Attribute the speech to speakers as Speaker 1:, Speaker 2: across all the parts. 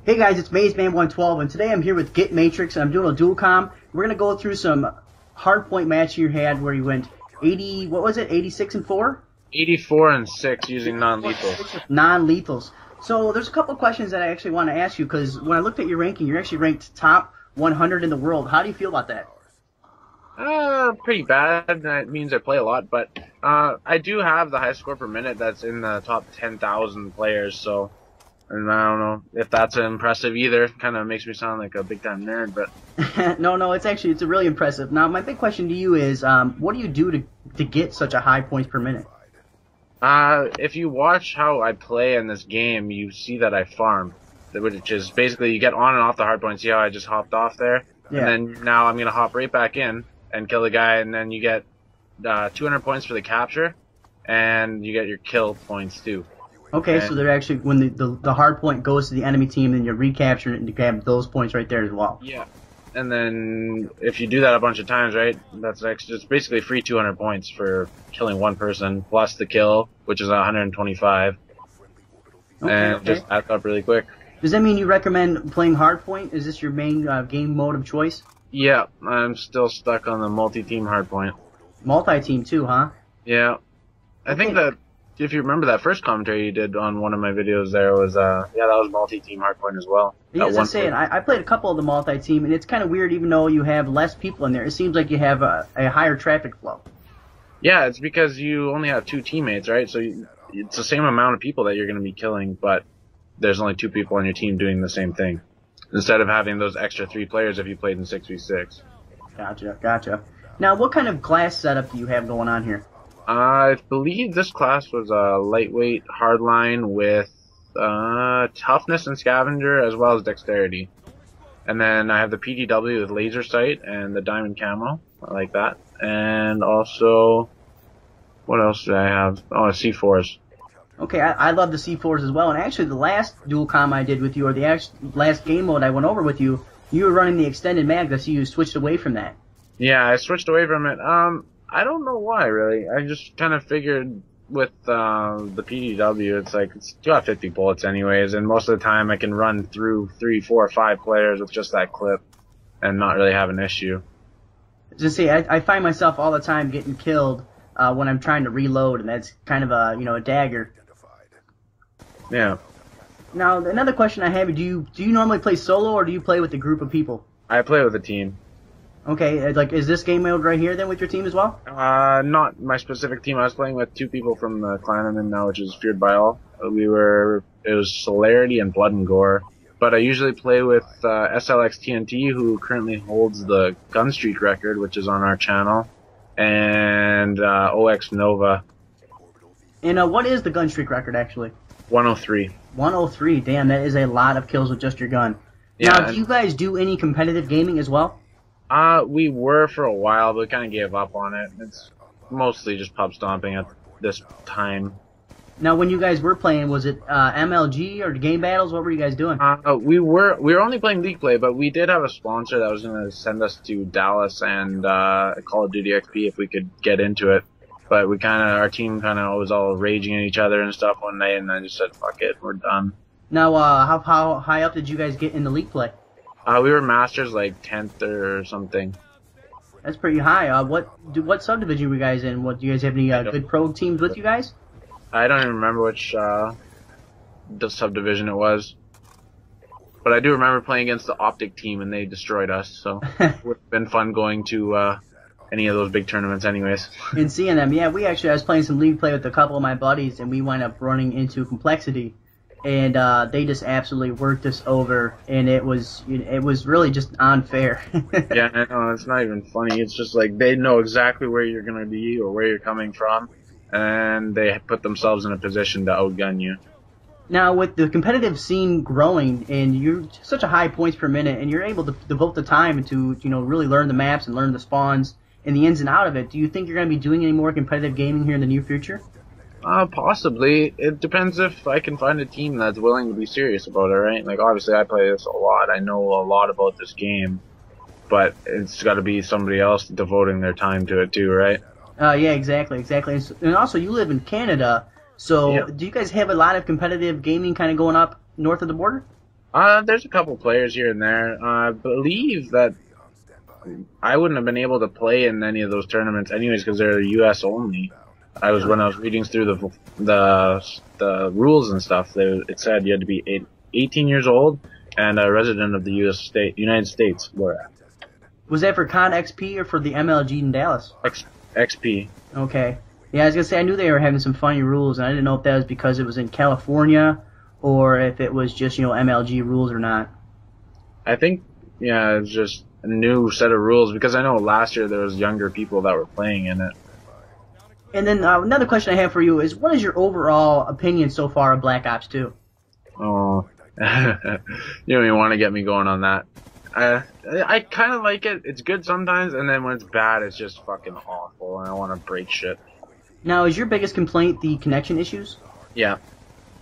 Speaker 1: Hey guys, it's Maizeman112, and today I'm here with Get Matrix, and I'm doing a dual comm. We're gonna go through some hardpoint match you had where you went 80, what was it, 86 and 4?
Speaker 2: 84 and 6 using non-lethal.
Speaker 1: Non-lethals. So there's a couple questions that I actually want to ask you, because when I looked at your ranking, you're actually ranked top 100 in the world. How do you feel about that?
Speaker 2: Pretty bad. That means I play a lot, but I do have the highest score per minute that's in the top 10,000 players, so and I don't know if that's impressive either. Kind of makes me sound like a big-time nerd, but...
Speaker 1: No, it's really impressive. Now, my big question to you is, what do you do to get such a high points per minute?
Speaker 2: If you watch how I play in this game, you see that I farm, which is basically you get on and off the hard point. See how I just hopped off there?
Speaker 1: Yeah.
Speaker 2: And then now I'm going to hop right back in and kill the guy, and then you get 200 points for the capture, and you get your kill points too.
Speaker 1: Okay,
Speaker 2: and
Speaker 1: so they're actually, when the hard point goes to the enemy team, then you're recapturing it and you grab those points right there as well.
Speaker 2: Yeah. And then if you do that a bunch of times, right, that's just basically free 200 points for killing one person, plus the kill, which is 125. And just adds up really quick.
Speaker 1: Does that mean you recommend playing hardpoint? Is this your main game mode of choice?
Speaker 2: Yeah, I'm still stuck on the multi-team hardpoint.
Speaker 1: Multi-team too, huh?
Speaker 2: Yeah. I think that if you remember that first commentary you did on one of my videos there was, that was multi-team hardpoint as well.
Speaker 1: Yeah, as I'm saying, I played a couple of the multi-team, and it's kind of weird even though you have less people in there. It seems like you have a higher traffic flow.
Speaker 2: Yeah, it's because you only have two teammates, right? So it's the same amount of people that you're going to be killing, but there's only two people on your team doing the same thing. Instead of having those extra 3 players if you played in 6v6.
Speaker 1: Gotcha. Now, what kind of class setup do you have going on here?
Speaker 2: I believe this class was a lightweight hardline with toughness and scavenger as well as dexterity. And then I have the PDW with laser sight and the diamond camo. I like that. And also, what else do I have? Oh, C4s.
Speaker 1: Okay, I love the C4s as well. And actually, the last dual comm I did with you, or the last game mode I went over with you, you were running the extended mag. I see you switched away from that.
Speaker 2: Yeah, I switched away from it. I don't know why, really. I just kind of figured with the PDW, it's like, it's got 50 bullets anyways, and most of the time I can run through 3, 4, 5 players with just that clip and not really have an issue.
Speaker 1: Just see, I find myself all the time getting killed when I'm trying to reload, and that's kind of a dagger.
Speaker 2: Yeah.
Speaker 1: Now, another question I have, do you normally play solo, or do you play with a group of people?
Speaker 2: I play with a team.
Speaker 1: Okay, like, is this game mode right here then with your team as well?
Speaker 2: Not my specific team. I was playing with 2 people from the clan I'm in now, which is Feared by All. It was Celerity and Blood and Gore. But I usually play with SLX TNT, who currently holds the gun streak record, which is on our channel, and OX Nova.
Speaker 1: And what is the gun streak record, actually?
Speaker 2: 103.
Speaker 1: 103, damn, that is a lot of kills with just your gun.
Speaker 2: Yeah,
Speaker 1: now, do you guys do any competitive gaming as well?
Speaker 2: We were for a while, but we kind of gave up on it. It's mostly just pub stomping at this time.
Speaker 1: Now, when you guys were playing, was it MLG or game battles? What were you guys doing?
Speaker 2: We were only playing League Play, but we did have a sponsor that was going to send us to Dallas and Call of Duty XP if we could get into it. But our team was all raging at each other and stuff one night, and I just said, fuck it, we're done.
Speaker 1: Now, how high up did you guys get in the League Play?
Speaker 2: We were Masters, like 10th or something.
Speaker 1: That's pretty high. What subdivision were you guys in? Do you guys have any good pro teams with you guys?
Speaker 2: I don't even remember which the subdivision it was. But I do remember playing against the Optic team, and they destroyed us, so it would have been fun going to any of those big tournaments anyways.
Speaker 1: And seeing them, yeah, I was playing some League Play with a couple of my buddies, and we wound up running into Complexity. And they just absolutely worked us over, and it was really just unfair.
Speaker 2: Yeah, I know, it's not even funny. It's just like they know exactly where you're going to be or where you're coming from, and they put themselves in a position to outgun you.
Speaker 1: Now, with the competitive scene growing, and you're such a high points per minute, and you're able to devote the time to really learn the maps and learn the spawns and the ins and out of it, do you think you're going to be doing any more competitive gaming here in the near future?
Speaker 2: Possibly. It depends if I can find a team that's willing to be serious about it, right? Like, obviously I play this a lot. I know a lot about this game. But it's got to be somebody else devoting their time to it too, right?
Speaker 1: Yeah, exactly. And also, you live in Canada, so
Speaker 2: Yeah.
Speaker 1: do you guys have a lot of competitive gaming kind of going up north of the border?
Speaker 2: There's a couple players here and there. I believe that I wouldn't have been able to play in any of those tournaments anyways because they're U.S. only. When I was reading through the rules and stuff, it said you had to be 18 years old and a resident of the United States.
Speaker 1: Was that for Con XP or for the MLG in Dallas?
Speaker 2: XP.
Speaker 1: Okay. Yeah, I was gonna say I knew they were having some funny rules, and I didn't know if that was because it was in California or if it was just MLG rules or not.
Speaker 2: I think it's just a new set of rules because I know last year there was younger people that were playing in it.
Speaker 1: And then another question I have for you is, what is your overall opinion so far of Black Ops 2?
Speaker 2: Oh, you don't even want to get me going on that. I kind of like it. It's good sometimes, and then when it's bad, it's just fucking awful, and I want to break shit.
Speaker 1: Now, is your biggest complaint the connection issues?
Speaker 2: Yeah,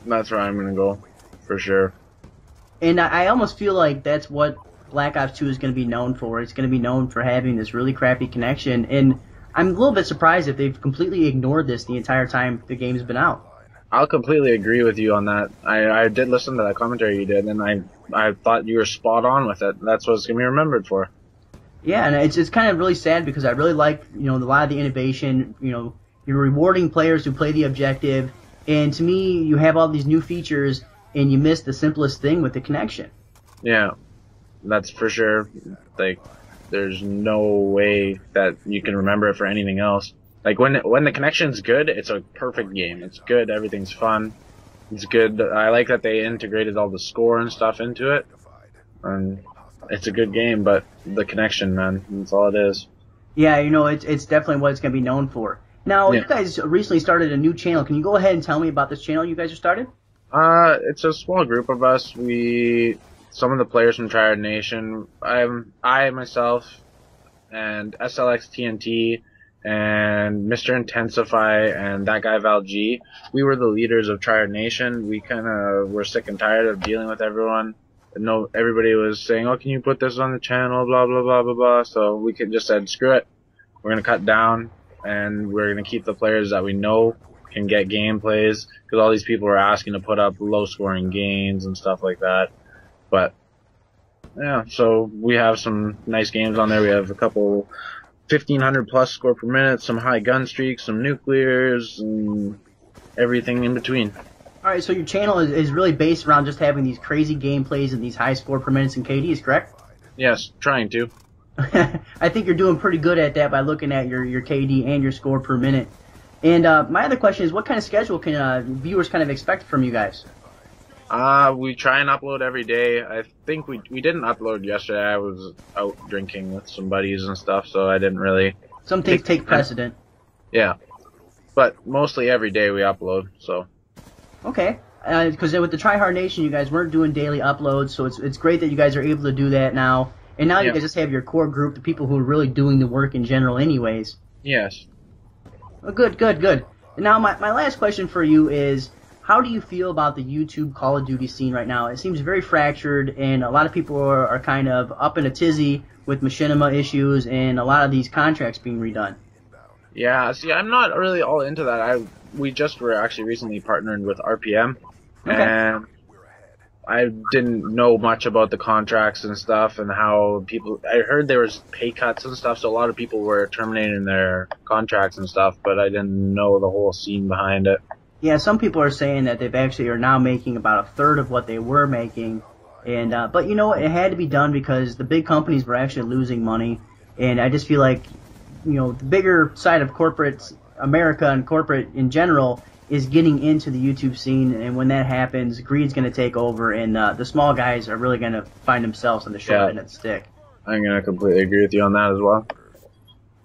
Speaker 2: that's where I'm gonna go, for sure.
Speaker 1: And I almost feel like that's what Black Ops 2 is going to be known for. It's going to be known for having this really crappy connection, and I'm a little bit surprised if they've completely ignored this the entire time the game's been out.
Speaker 2: I'll completely agree with you on that. I did listen to that commentary you did, and I thought you were spot on with it. That's what it's going to be remembered for.
Speaker 1: Yeah, and it's kind of really sad because I really like, a lot of the innovation. You're rewarding players who play the objective, and to me, you have all these new features, and you miss the simplest thing with the connection.
Speaker 2: Yeah, that's for sure. Like, there's no way that you can remember it for anything else. Like, when the connection's good, it's a perfect game. It's good, everything's fun. It's good. I like that they integrated all the score and stuff into it. And it's a good game, but the connection, man, that's all it is.
Speaker 1: Yeah, it's definitely what it's going to be known for. Now, You guys recently started a new channel. Can you go ahead and tell me about this channel you guys have started?
Speaker 2: It's a small group of us. Some of the players from Triad Nation, I myself, and SLX TNT, and Mr. Intensify, and that guy Val G, we were the leaders of Triad Nation. We kind of were sick and tired of dealing with everyone. Everybody was saying, oh, can you put this on the channel, blah, blah, blah, blah, blah. So we just said, screw it. We're going to cut down, and we're going to keep the players that we know can get gameplays, because all these people are asking to put up low-scoring games and stuff like that. But, yeah, so we have some nice games on there. We have a couple 1,500 plus score per minute, some high gun streaks, some nuclears, and everything in between.
Speaker 1: Alright, so your channel is really based around just having these crazy gameplays and these high score per minutes and KDs, correct?
Speaker 2: Yes, trying to.
Speaker 1: I think you're doing pretty good at that by looking at your KD and your score per minute. And my other question is, what kind of schedule can viewers kind of expect from you guys?
Speaker 2: We try and upload every day. I think we didn't upload yesterday. I was out drinking with some buddies and stuff, so I didn't really...
Speaker 1: Some things take precedent.
Speaker 2: Yeah. But mostly every day we upload, so...
Speaker 1: Okay. Because with the Try Hard Nation, you guys weren't doing daily uploads, so it's great that you guys are able to do that now. And now you guys just have your core group, the people who are really doing the work in general anyways.
Speaker 2: Yes.
Speaker 1: Well, good. And now my last question for you is, how do you feel about the YouTube Call of Duty scene right now? It seems very fractured, and a lot of people are kind of up in a tizzy with machinima issues and a lot of these contracts being redone.
Speaker 2: Yeah, see, I'm not really all into that. We just were actually recently partnered with RPM, and I didn't know much about the contracts and stuff and how people... I heard there was pay cuts and stuff, so a lot of people were terminating their contracts and stuff, but I didn't know the whole scene behind it.
Speaker 1: Yeah, some people are saying that they've actually are now making about a third of what they were making, and but it had to be done because the big companies were actually losing money, and I just feel like the bigger side of corporate America and corporate in general is getting into the YouTube scene, and when that happens, greed's going to take over, and the small guys are really going to find themselves on the short end of the stick.
Speaker 2: I'm going to completely agree with you on that as well.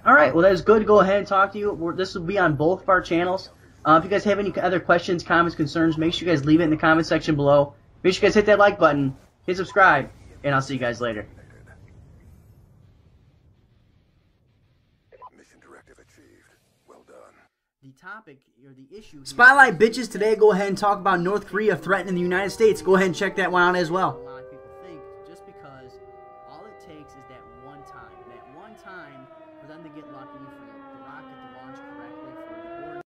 Speaker 1: All right, well, that's good to go ahead and talk to you. This will be on both of our channels. If you guys have any other questions, comments, concerns, make sure you guys leave it in the comment section below. Make sure you guys hit that like button, hit subscribe, and I'll see you guys later.
Speaker 3: Mission directive achieved. Well done.
Speaker 1: The topic, or the issue... Spotlight bitches, today go ahead and talk about North Korea threatening the United States. Go ahead and check that one out as well. A lot of people think just because all it takes is that one time for them to get lucky,